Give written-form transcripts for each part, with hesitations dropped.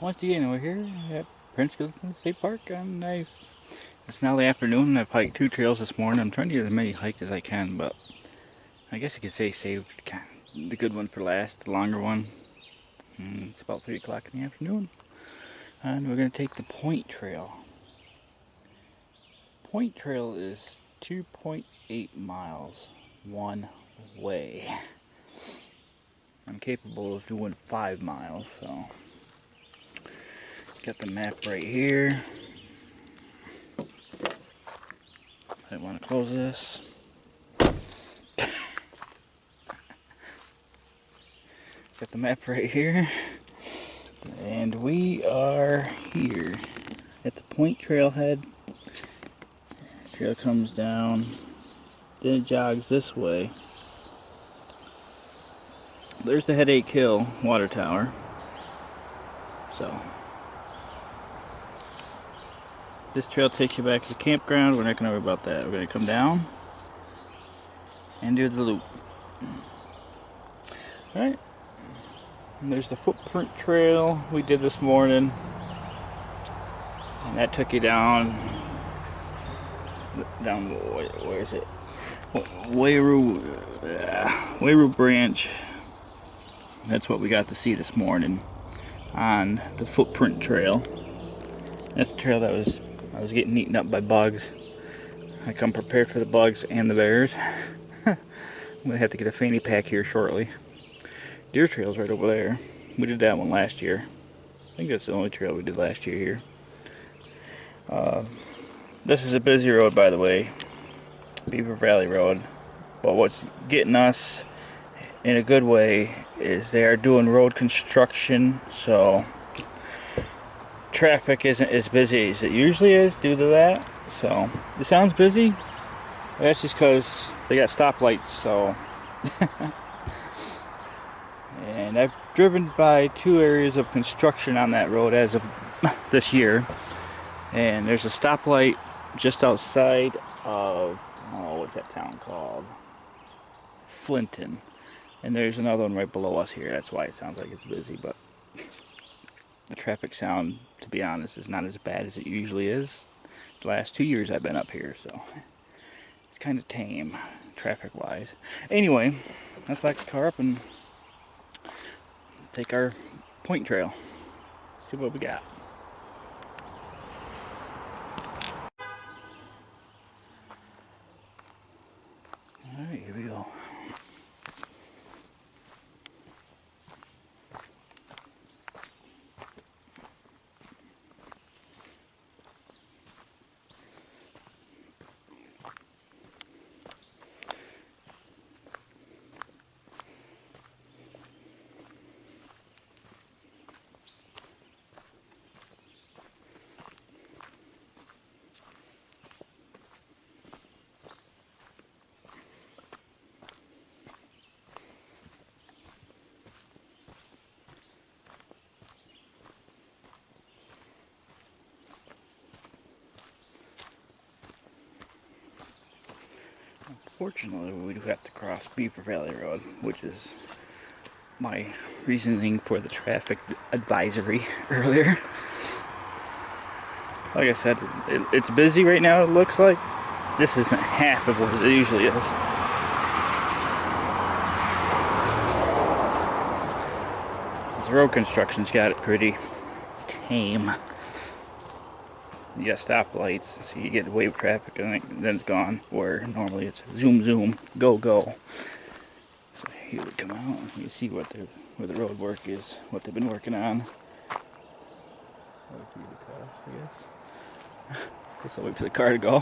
Once again, we're here at Prince Gallitzin State Park, and it's now the afternoon. I've hiked 2 trails this morning. I'm trying to get as many hiked as I can, but I guess you could say saved the good one for last, the longer one. It's about 3 o'clock in the afternoon, and we're going to take the Point Trail. Point Trail is 2.8 miles one way. I'm capable of doing 5 miles, so got the map right here. I want to close this. Got the map right here. And we are here at the Point Trailhead. Trail comes down, then it jogs this way. There's the Headache Hill water tower. So this trail takes you back to the campground. We're not going to worry about that. We're going to come down and do the loop. Alright. And there's the footprint trail we did this morning. And that took you down, where is it? Wayru Branch. That's what we got to see this morning on the footprint trail. That's the trail that I was getting eaten up by bugs. I come prepared for the bugs and the bears. I'm gonna have to get a fanny pack here shortly. Deer trail's right over there. We did that one last year. I think that's the only trail we did last year here. This is a busy road, by the way, Beaver Valley Road. But what's getting us in a good way is they are doing road construction, so traffic isn't as busy as it usually is due to that. So it sounds busy. That's just because they got stoplights. So, and I've driven by 2 areas of construction on that road as of this year. And there's a stoplight just outside of, oh, what's that town called? Flinton. And there's another one right below us here. That's why it sounds like it's busy, but the traffic sound, to be honest, is not as bad as it usually is. The last 2 years I've been up here, so it's kind of tame, traffic-wise. Anyway, let's back the car up and take our point trail. See what we got. Alright, here we go. Fortunately, we do have to cross Beaver Valley Road, which is my reasoning for the traffic advisory earlier. Like I said, it's busy right now, it looks like. This isn't half of what it usually is. The road construction's got it pretty tame. You got stoplights, so you get wave traffic and then it's gone, where normally it's zoom zoom, go go. So here we come out, you can see where the road work is, what they've been working on. Wait for you to cross, I guess. Guess I'll wait for the car to go.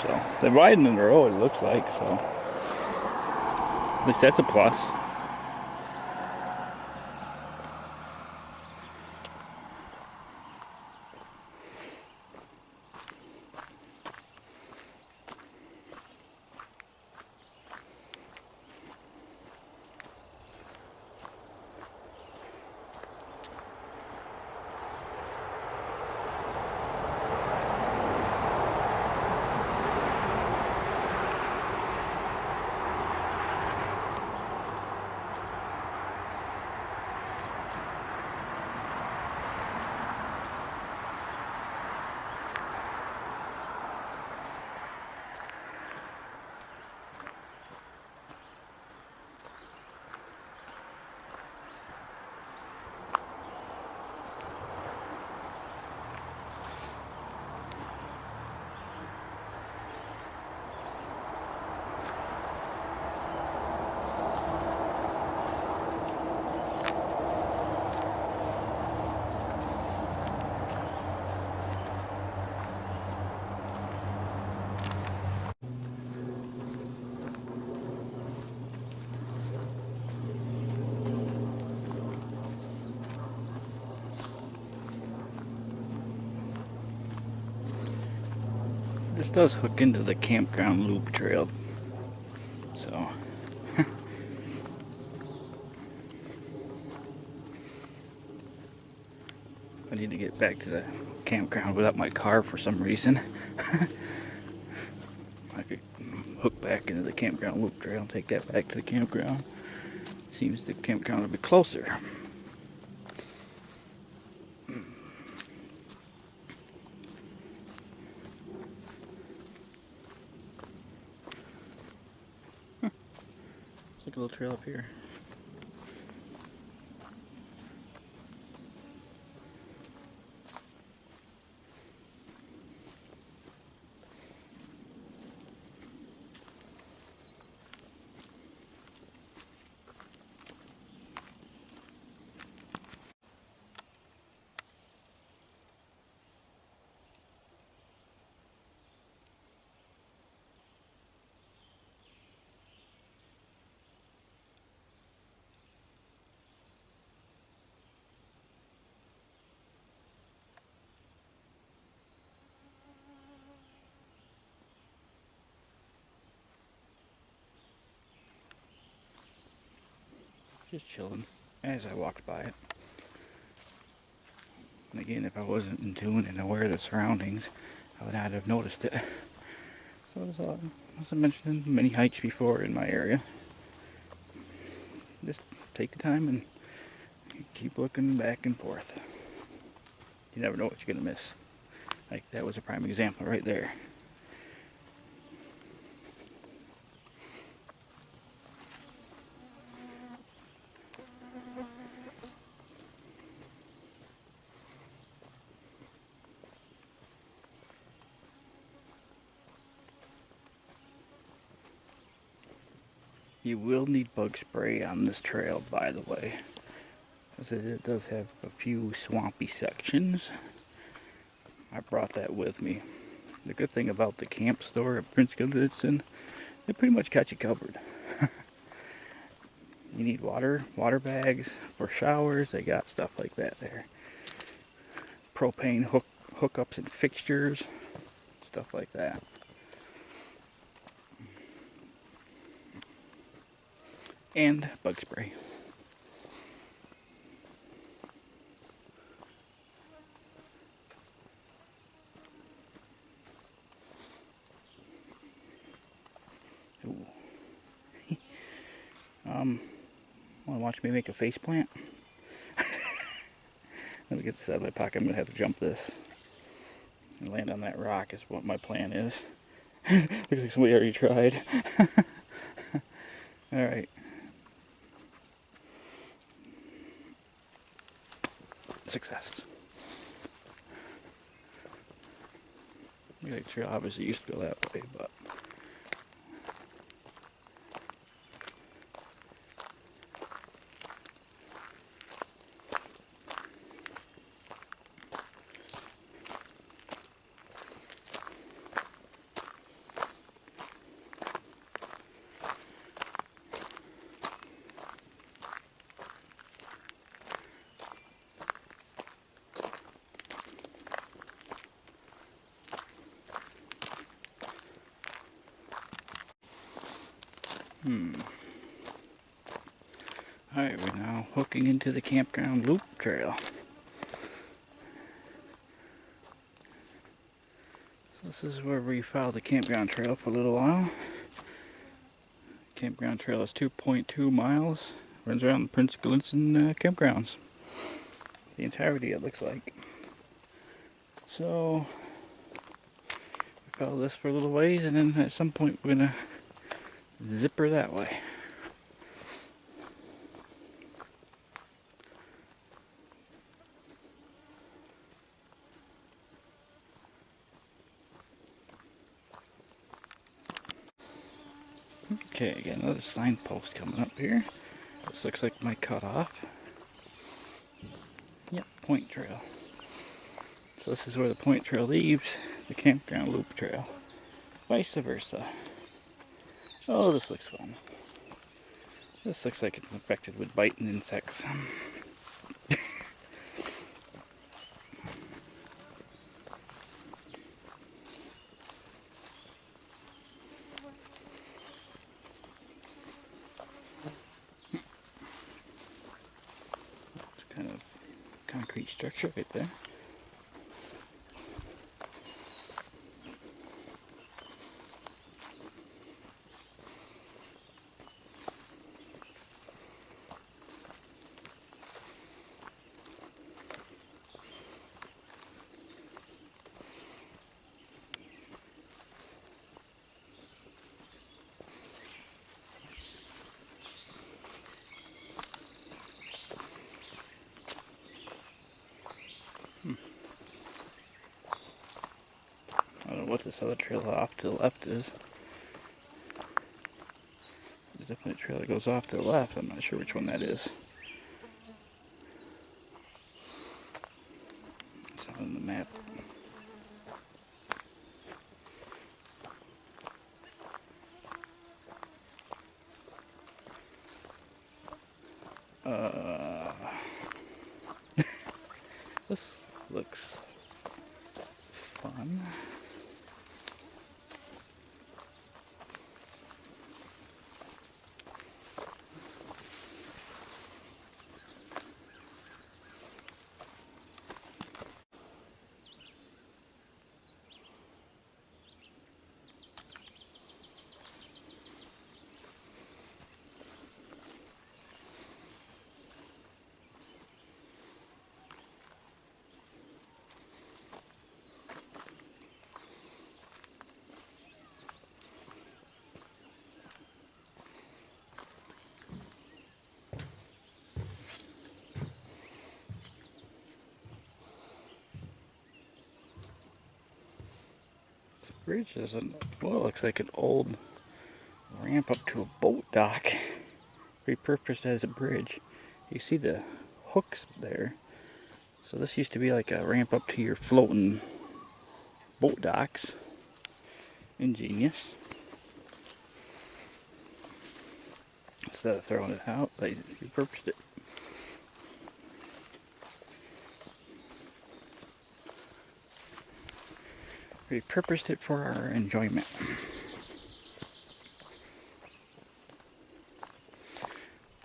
So they're widening the road, it looks like, so at least that's a plus. This does hook into the campground loop trail, so I need to get back to the campground without my car for some reason. I could hook back into the campground loop trail and take that back to the campground. Seems the campground will be closer. It's like a little trail up here. Just chilling as I walked by it. And again, if I wasn't in tune and aware of the surroundings, I would not have noticed it. So as I mentioned, many hikes before in my area. Just take the time and keep looking back and forth. You never know what you're gonna miss. Like that was a prime example right there. You will need bug spray on this trail, by the way, because it does have a few swampy sections. I brought that with me. The good thing about the camp store at Prince Gallitzin, they pretty much got you covered. You need water bags for showers, they got stuff like that there. Propane hookups and fixtures, stuff like that. And bug spray. Ooh. Want to watch me make a face plant? Let me get this out of my pocket. I'm going to have to jump this and land on that rock is what my plan is. Looks like somebody already tried. Alright. Success. The trail obviously used to go that way, but alright, we're now hooking into the campground loop trail. So this is where we followed the campground trail for a little while. Campground trail is 2.2 miles. Runs around the Prince Gallitzin campgrounds. The entirety, it looks like. So we follow this for a little ways, and then at some point we're gonna zipper that way. Okay, again, another signpost coming up here. This looks like my cutoff. Yep, point trail. So this is where the point trail leaves the campground loop trail. Vice versa. Oh, this looks fun. This looks like it's infected with biting insects. neat structure right there. I don't know what this other trail off to the left is. There's definitely a trail that goes off to the left. I'm not sure which one that is. It's not on the map. This looks fun. This bridge isn't, well, it looks like an old ramp up to a boat dock, repurposed as a bridge. You see the hooks there. So this used to be like a ramp up to your floating boat docks. Ingenious. Instead of throwing it out, they repurposed it. Repurposed it for our enjoyment.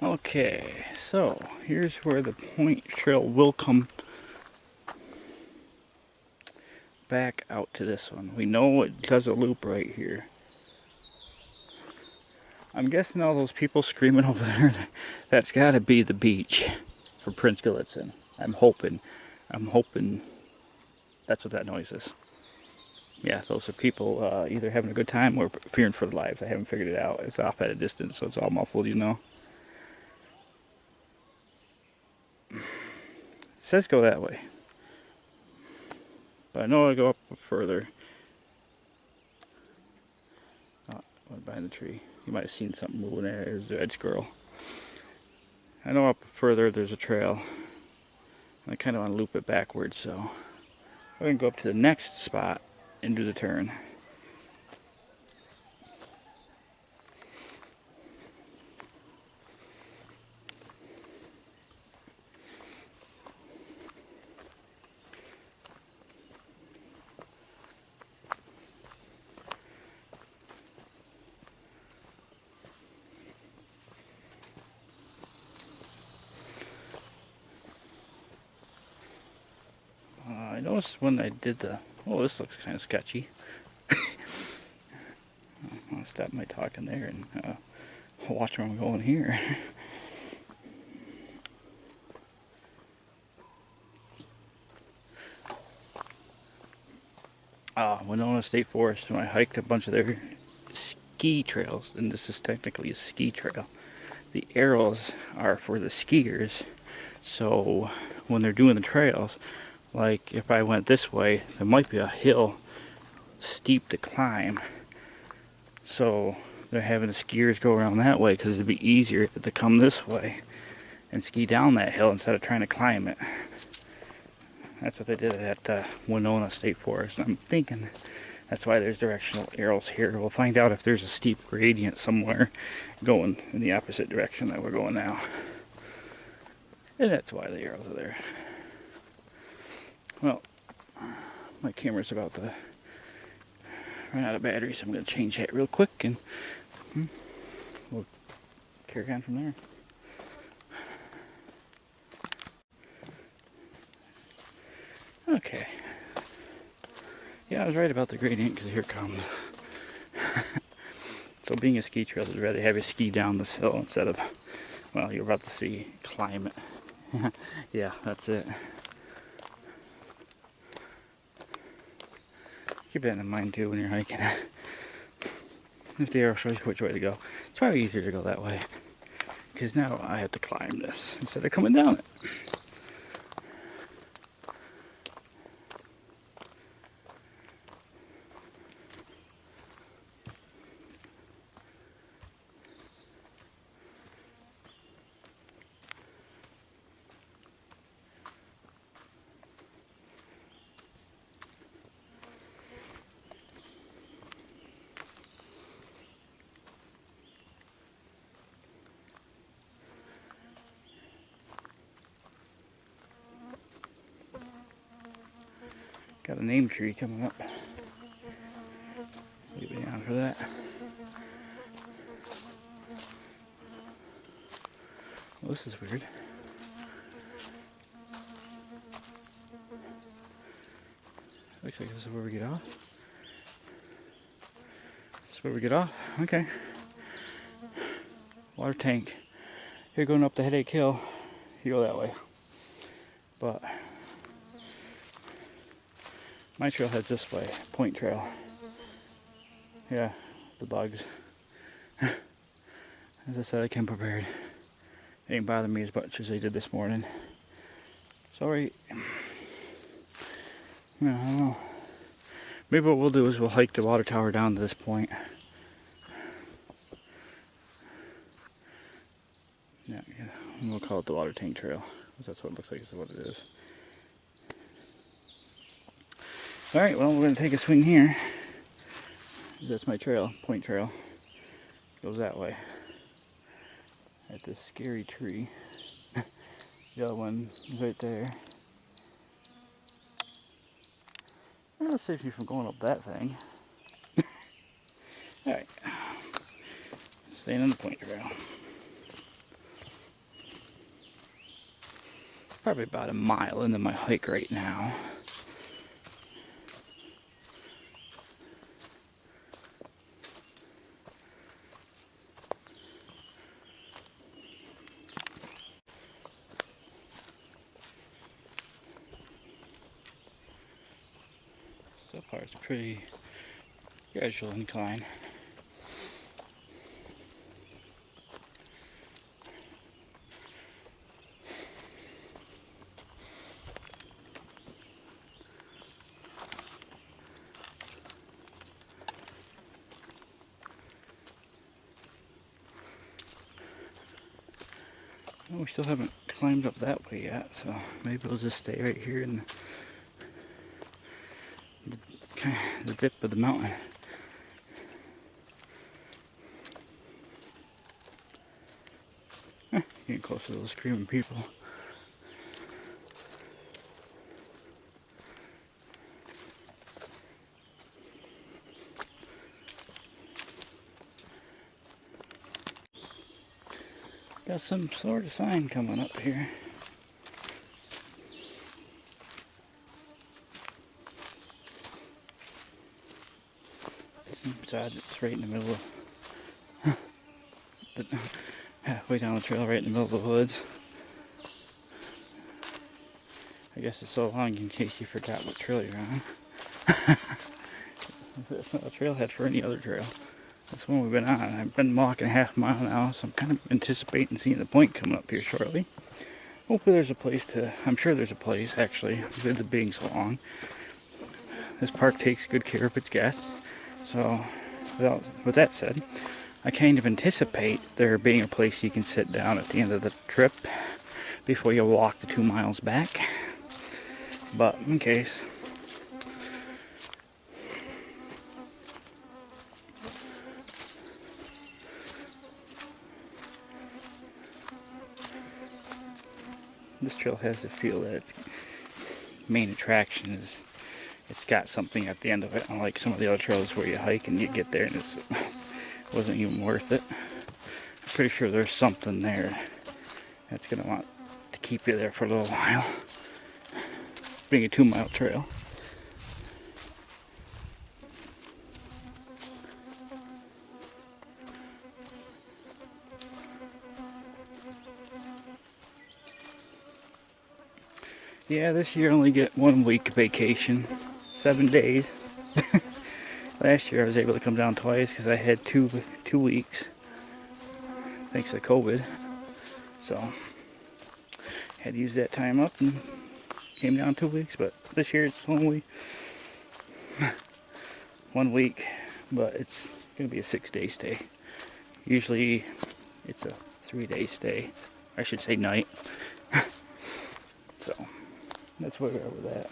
Okay, so here's where the point trail will come back out to this one. We know it does a loop right here. I'm guessing all those people screaming over there, that's got to be the beach for Prince Gallitzin. I'm hoping that's what that noise is. Yeah, those are people either having a good time or fearing for their lives. I haven't figured it out. It's off at a distance, so it's all muffled, you know. It says go that way, but I know I go up further. Oh, went behind the tree. You might have seen something moving there. There's the edge squirrel. I know up further there's a trail. I kind of want to loop it backwards, so we're going to go up to the next spot and do the turn. I noticed when I did the, oh, this looks kind of sketchy. I'll stop my talking there and watch where I'm going here. Winona State Forest, and I hiked a bunch of their ski trails, and this is technically a ski trail. The arrows are for the skiers, so when they're doing the trails, like if I went this way, there might be a hill steep to climb, so they're having the skiers go around that way because it'd be easier to come this way and ski down that hill instead of trying to climb it. That's what they did at Winona State Forest. I'm thinking that's why there's directional arrows here. We'll find out if there's a steep gradient somewhere going in the opposite direction that we're going now. And that's why the arrows are there. Well, my camera's about to run out of battery, so I'm going to change that real quick and we'll carry on from there. Yeah, I was right about the gradient because here it comes. So being a ski trail, I'd rather have you ski down this hill instead of, well, you're about to see, climb it. Yeah, that's it. Keep that in mind too when you're hiking. If the arrow shows you which way to go, it's probably easier to go that way. Because now I have to climb this instead of coming down it. Got a name tree coming up. Leave it down for that. Well, this is weird. Looks like this is where we get off. This is where we get off. Okay. Water tank. Here going up the Headache Hill. You go that way. But my trail heads this way. Point trail. Yeah, the bugs. As I said, I came prepared. It didn't bother me as much as they did this morning. Sorry. Yeah, I don't know. Maybe what we'll do is we'll hike the water tower down to this point. Yeah, and we'll call it the water tank trail, because that's what it looks like. Is what it is. All right, well, we're going to take a swing here. That's my trail, point trail. Goes that way. At this scary tree. The other one is right there. That'll save you from going up that thing. Alright. Staying on the point trail. Probably about a mile into my hike right now. So far it's a pretty gradual incline. Well, we still haven't climbed up that way yet, so maybe we'll just stay right here in the dip of the mountain. Getting close to those screaming people. Got some sort of sign coming up here. Seems odd it's right in the middle of halfway down the trail, right in the middle of the woods. I guess it's so long in case you forgot what trail you're on. It's not a trailhead for any other trail. That's one we've been on. I've been walking a half mile now, so I'm kind of anticipating seeing the point coming up here shortly. Hopefully there's a place to, I'm sure there's a place actually, with it being so long. This park takes good care of its guests. So, with that said, I kind of anticipate there being a place you can sit down at the end of the trip before you walk the 2 miles back. But in case. This trail has the feel that its main attraction is it's got something at the end of it, unlike some of the other trails where you hike and you get there and it wasn't even worth it. I'm pretty sure there's something there that's going to want to keep you there for a little while. Being a 2 mile trail. Yeah, this year I only get 1 week vacation, 7 days. Last year I was able to come down twice because I had two weeks, thanks to COVID. So had to use that time up and came down 2 weeks. But this year it's only 1 week, but it's gonna be a 6-day stay. Usually it's a 3-day stay. I should say night. So that's where we are with that.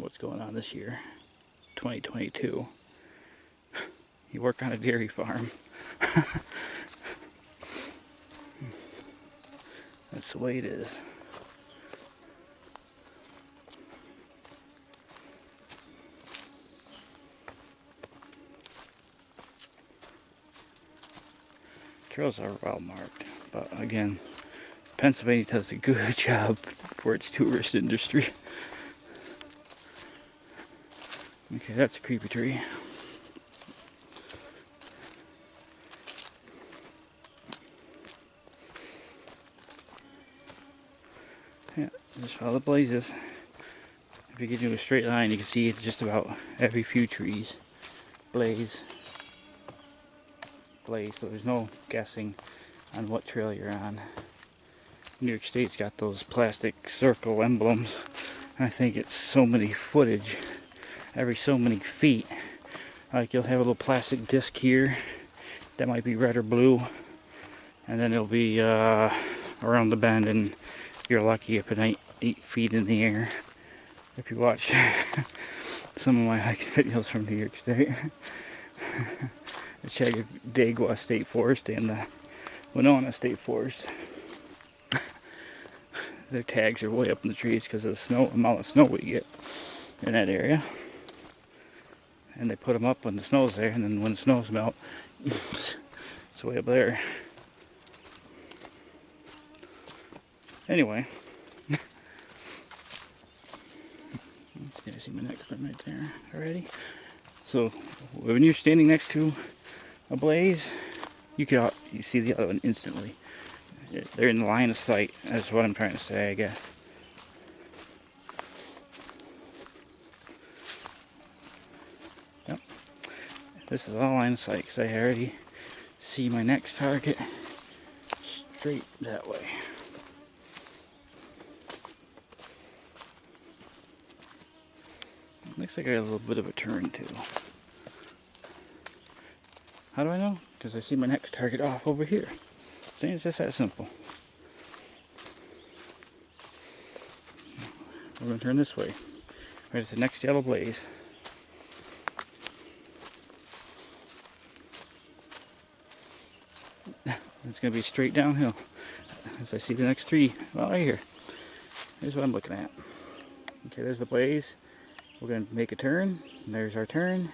What's going on this year, 2022? You work on a dairy farm. That's the way it is. Trails are well marked, but again, Pennsylvania does a good job for its tourist industry. Okay, that's a creepy tree. Yeah, just follow the blazes. If you get into a straight line, you can see it's just about every few trees. Blaze. Blaze, so there's no guessing on what trail you're on. New York State's got those plastic circle emblems. I think it's so many footage, every so many feet. Like you'll have a little plastic disc here that might be red or blue, and then it'll be around the bend, and you're lucky if it ain't 8 feet in the air. If you watch some of my hiking videos from New York State. The Chattagua State Forest and the Winona State Forest. Their tags are way up in the trees because of the snow, amount of snow we get in that area. And they put them up when the snow's there, and then when the snows melt, it's way up there. Anyway, I see my next one right there already. So when you're standing next to a blaze, you see the other one instantly. They're in the line of sight. That's what I'm trying to say, I guess. Yep. This is all line of sight because I already see my next target straight that way. Looks like I got a little bit of a turn too. How do I know? Because I see my next target off over here. See, it's just that simple. We're going to turn this way. Right at the next yellow blaze. It's going to be straight downhill as I see the next three. Well, right here. Here's what I'm looking at. Okay, there's the blaze. We're going to make a turn. And there's our turn.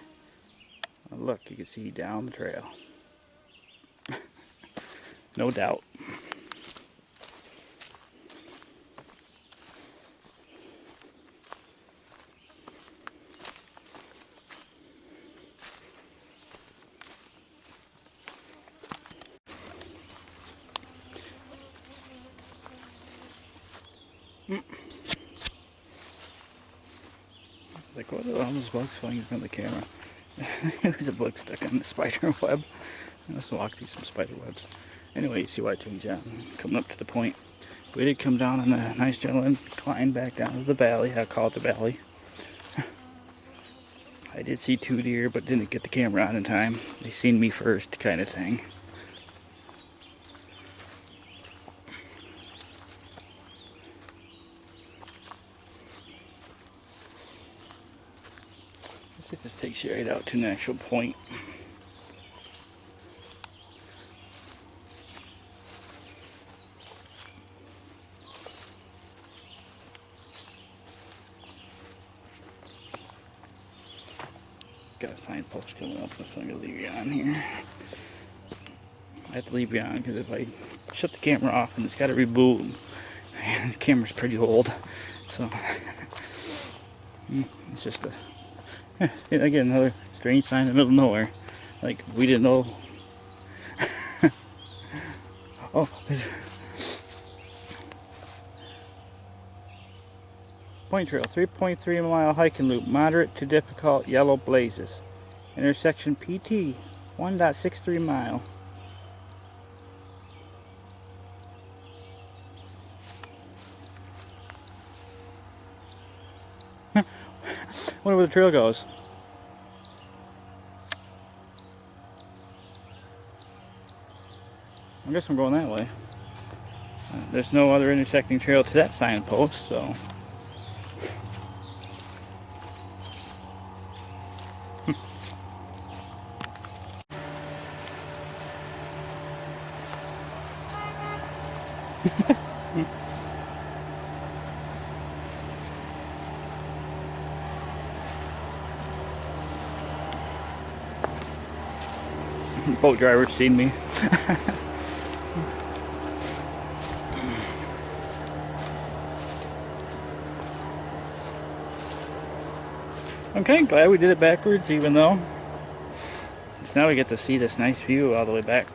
And look, you can see down the trail. No doubt. Like, what are all those bugs flying in front of the camera? There's a bug stuck on the spider web. Let's walk through some spider webs. Anyway, you see why I changed out. Coming up to the point. We did come down on a nice gentle incline back down to the valley. I call it the valley. I did see 2 deer, but didn't get the camera on in time. They seen me first, kind of thing. Let's see if this takes you right out to an actual point. Got a signpost coming up, so I'm going to leave you on here. I have to leave you on because if I shut the camera off and it's got to reboot, the camera's pretty old, so it's just again, another strange sign in the middle of nowhere. Like, we didn't know. Oh, Point trail, 3.3 mile hiking loop, moderate to difficult, yellow blazes. Intersection PT, 1.63 mile. Wonder where the trail goes. I guess I'm going that way. There's no other intersecting trail to that signpost, so. Boat driver's seen me. Okay, glad we did it backwards, even though. So now we get to see this nice view all the way back.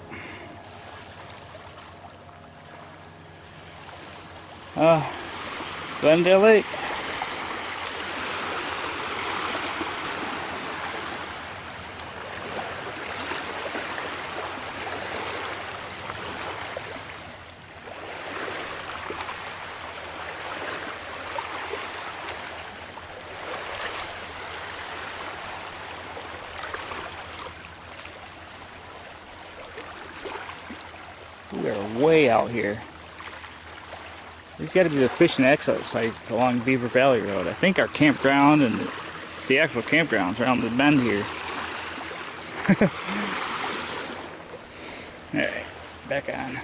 Glendale Lake. We are way out here. These got to be the fishing access site along Beaver Valley Road. I think our campground and the actual campground's around the bend here. Alright, back on.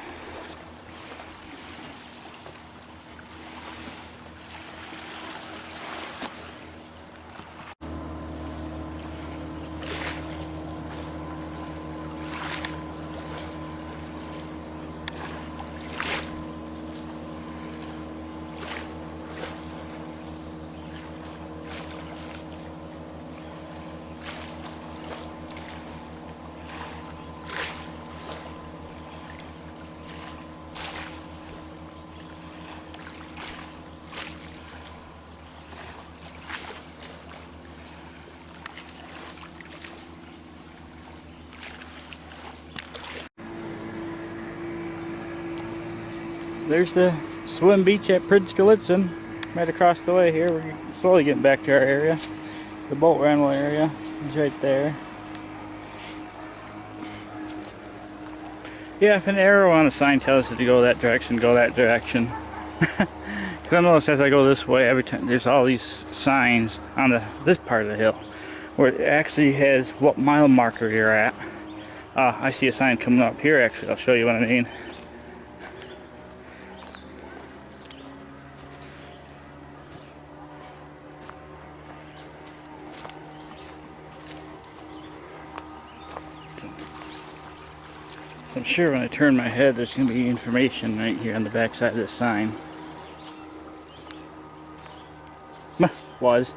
There's the swim beach at Prince Gallitzin, right across the way here. We're slowly getting back to our area. The boat rental area is right there. Yeah, if an arrow on a sign tells us to go that direction, go that direction. Because I notice as I go this way, every time there's all these signs on this part of the hill where it actually has what mile marker you're at. I see a sign coming up here actually. I'll show you what I mean. I'm sure when I turn my head there's going to be information right here on the back side of this sign. Was.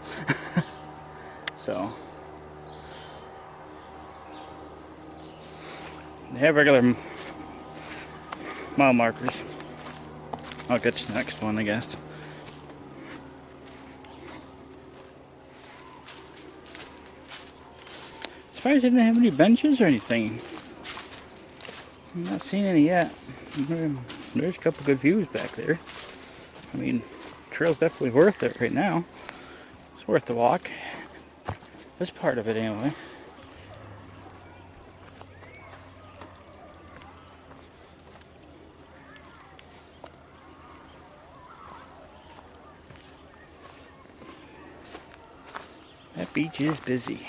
So. They have regular mile markers. I'll get to the next one, I guess. As far as they didn't have any benches or anything. I'm not seeing any yet. There's a couple good views back there. I mean, the trail's definitely worth it right now. It's worth the walk. This part of it anyway. That beach is busy.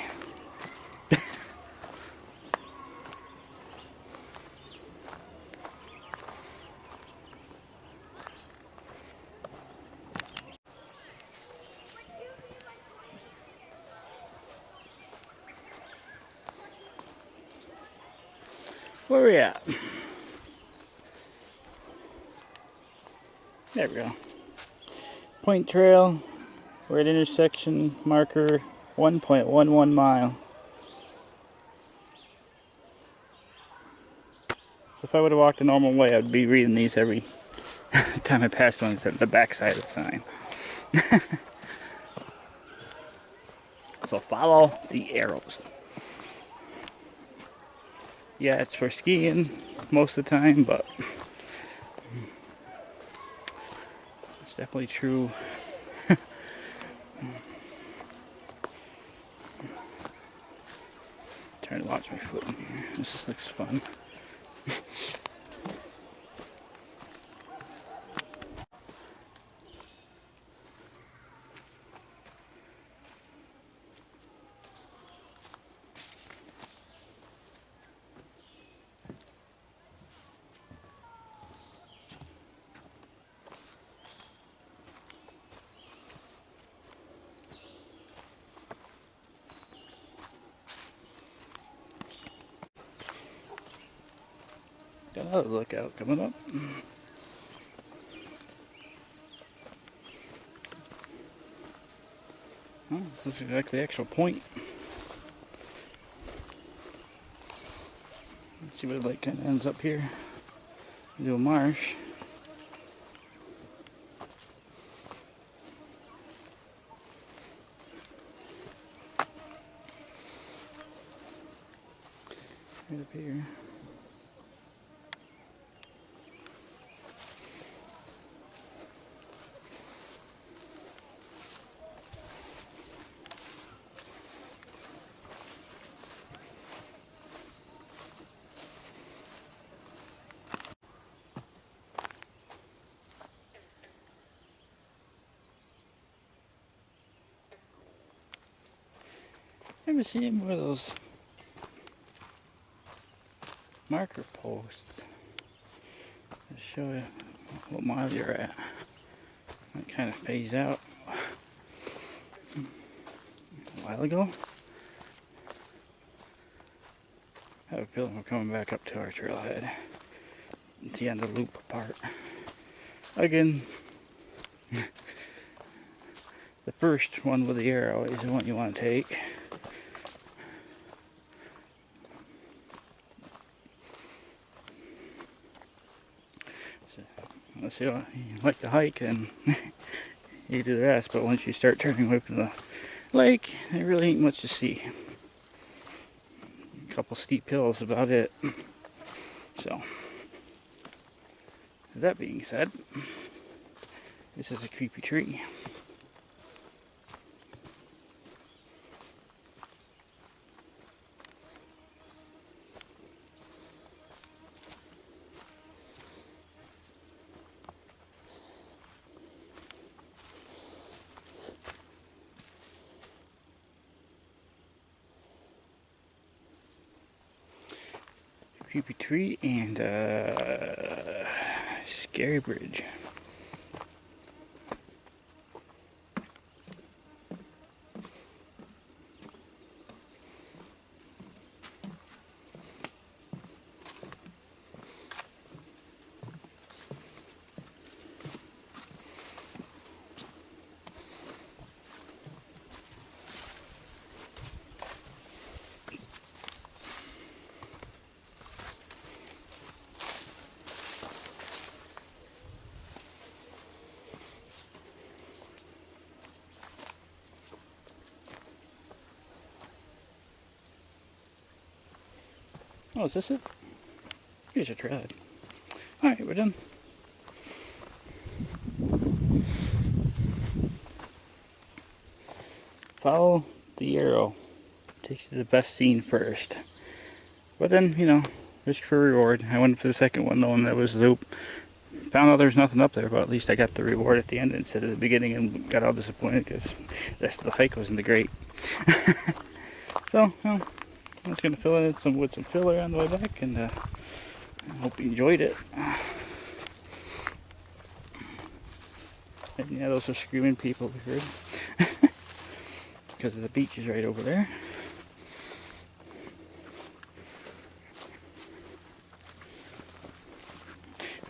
Where are we at? There we go. Point trail. We're at intersection marker 1.11 mile. So if I would have walked a normal way, I'd be reading these every time I passed one at the back side of the sign. So follow the arrows. Yeah, it's for skiing most of the time, but it's definitely true. Trying to watch my foot in here. This looks fun. Got another lookout coming up. Oh, this is like the actual point. Let's see where the lake kind of ends up here. Do a marsh. Right up here. Ever seen one of those marker posts that show you what mile you're at? That kind of phased out a while ago. I have a feeling we're coming back up to our trailhead. It's the end of the loop part. Again, the first one with the arrow is the one you want to take. So, let's see, you like to hike and you do the rest, but once you start turning away from the lake, there really ain't much to see. A couple steep hills, about it. So, that being said, this is a creepy tree. Creepy tree and scary bridge. Oh, is this it? Here's your trailhead. Alright, we're done. Follow the arrow. Takes you to the best scene first. But then, you know, risk for reward. I went for the second one knowing that was loop. Found out there's nothing up there, but at least I got the reward at the end instead of the beginning and got all disappointed because the rest of the hike wasn't great. So, well, I'm just going to fill in with some filler on the way back, and I hope you enjoyed it. And yeah, those are screaming people we heard. Because the beach is right over there.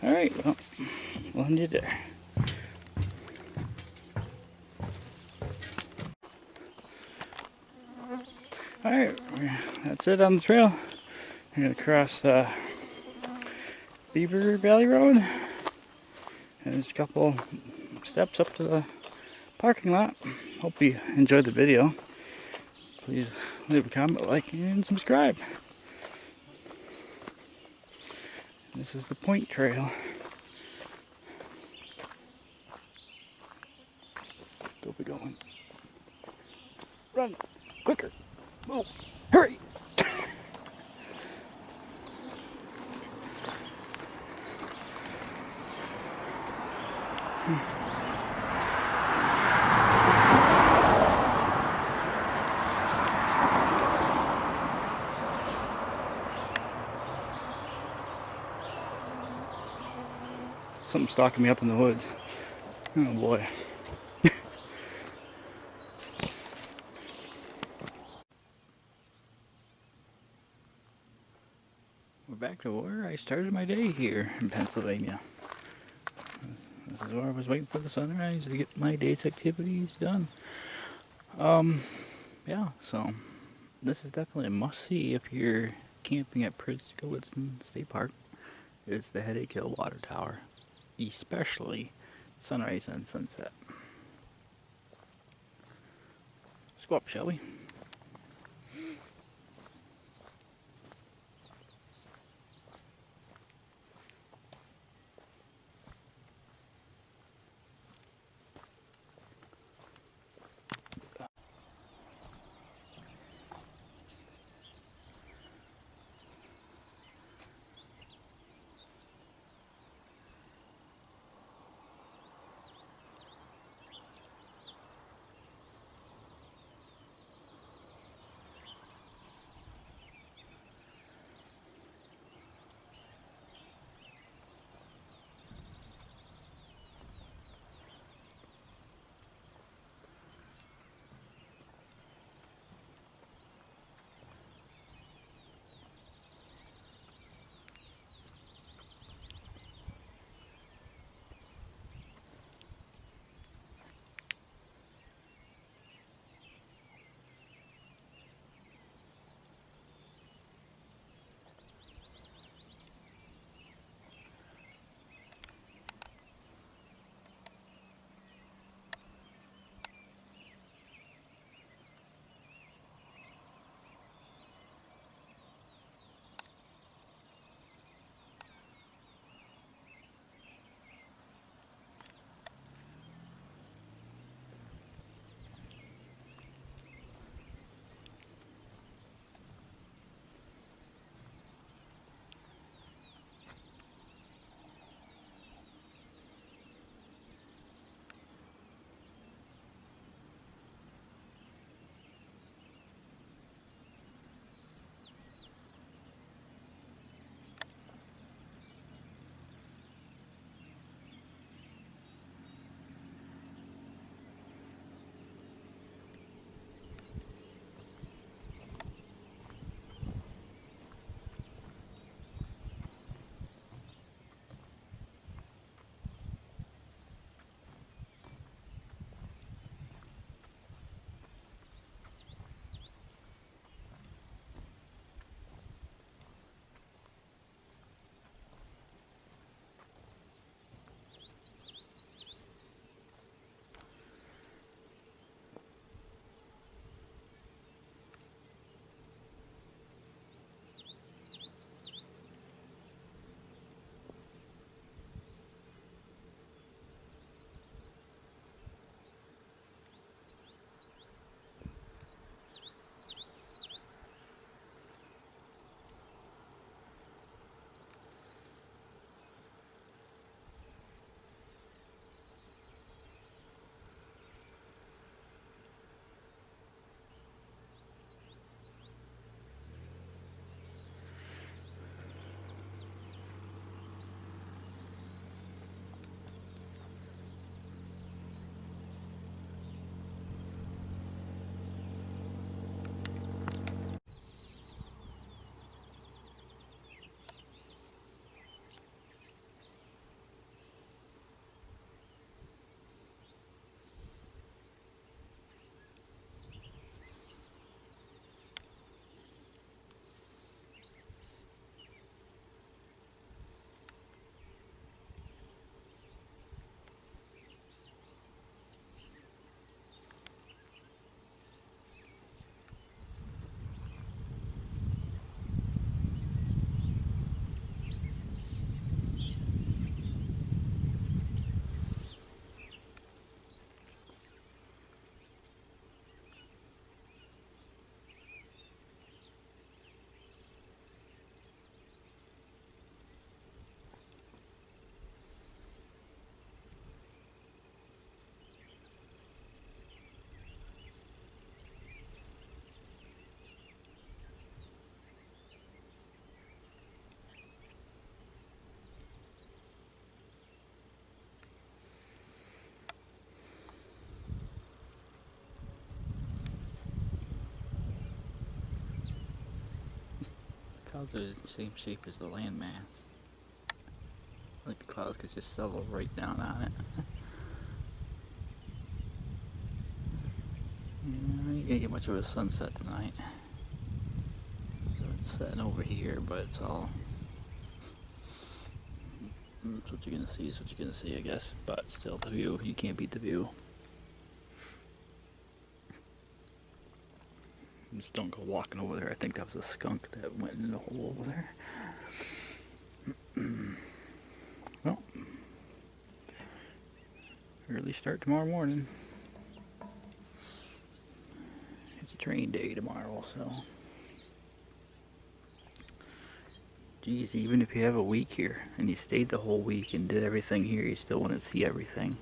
Alright, well, we'll end it there. Alright, that's it on the trail. We're going to cross Beaver Valley Road. And there's a couple steps up to the parking lot. Hope you enjoyed the video. please leave a comment, like, and subscribe. This is the Point Trail. Go be going. Run! Quicker! Move! Hurry! Something's stalking me up in the woods. Oh boy. We're back to where I started my day here in Pennsylvania. This is where I was waiting for the sunrise to get my day's activities done. Yeah, so this is definitely a must-see if you're camping at Prince Gallitzin State Park. It's the Headache Hill Water Tower, especially sunrise and sunset. Let's go up, shall we? clouds are the same shape as the landmass. Like the clouds could just settle right down on it. Yeah, you can't get much of a sunset tonight. So it's setting over here, but it's all... That's what you're gonna see, is what you're gonna see, I guess. But still, the view, you can't beat the view. Just don't go walking over there. I think that was a skunk that went in the hole over there. Well, early start tomorrow morning. It's a train day tomorrow, so. Geez, even if you have a week here and you stayed the whole week and did everything here, you still wouldn't see everything.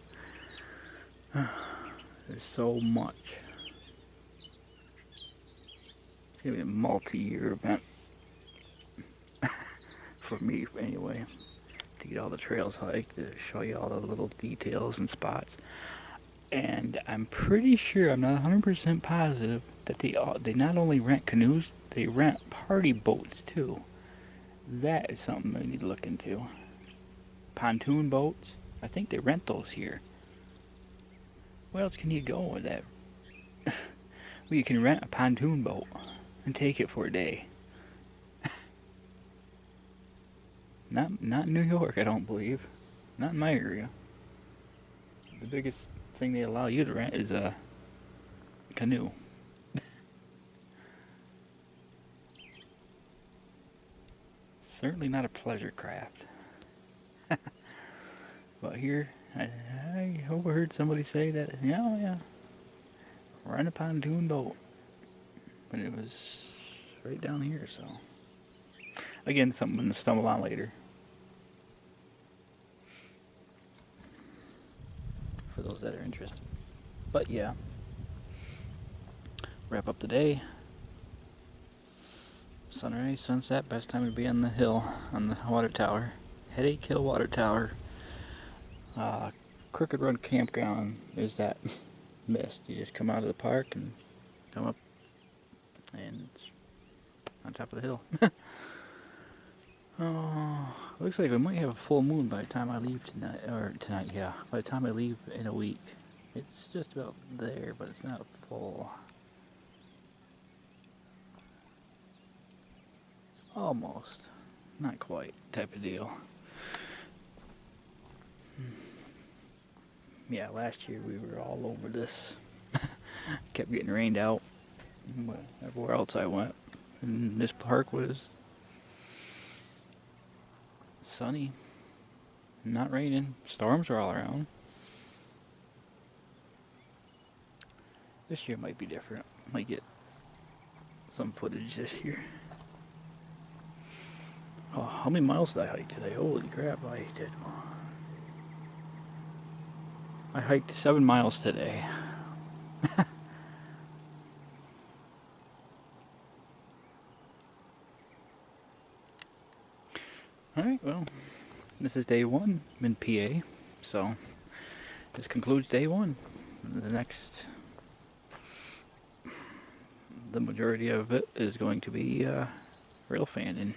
There's so much. It's gonna be a multi-year event for me, anyway, to get all the trails hiked, to show you all the little details and spots. And I'm pretty sure, I'm not 100% positive, that they not only rent canoes, they rent party boats too. That is something they need to look into. Pontoon boats, I think they rent those here. Where else can you go with that? Well, you can rent a pontoon boat and take it for a day. Not in New York, I don't believe. Not in my area. The biggest thing they allow you to rent is a canoe. Certainly not a pleasure craft. But here, I overheard somebody say that, yeah, rent a pontoon boat. But it was right down here, so. Again, something to stumble on later. For those that are interested. But yeah. Wrap up the day. Sunrise, sunset, best time to be on the hill, on the water tower. Headache Hill Water Tower. Crooked Run Campground is that mist. You just come out of the park and come up and it's on top of the hill. Oh, looks like we might have a full moon by the time I leave tonight. Yeah. By the time I leave in a week. It's just about there, but it's not full. It's almost. Not quite type of deal. Yeah, last year we were all over this. Kept getting rained out everywhere else I went. And this park was sunny, not raining. Storms were all around. This year might be different. Might get some footage this year. Oh, how many miles did I hike today? Holy crap, I did. I hiked 7 miles today. Alright, well, this is day 1. I'm in PA, so this concludes day 1. The majority of it is going to be rail fanning.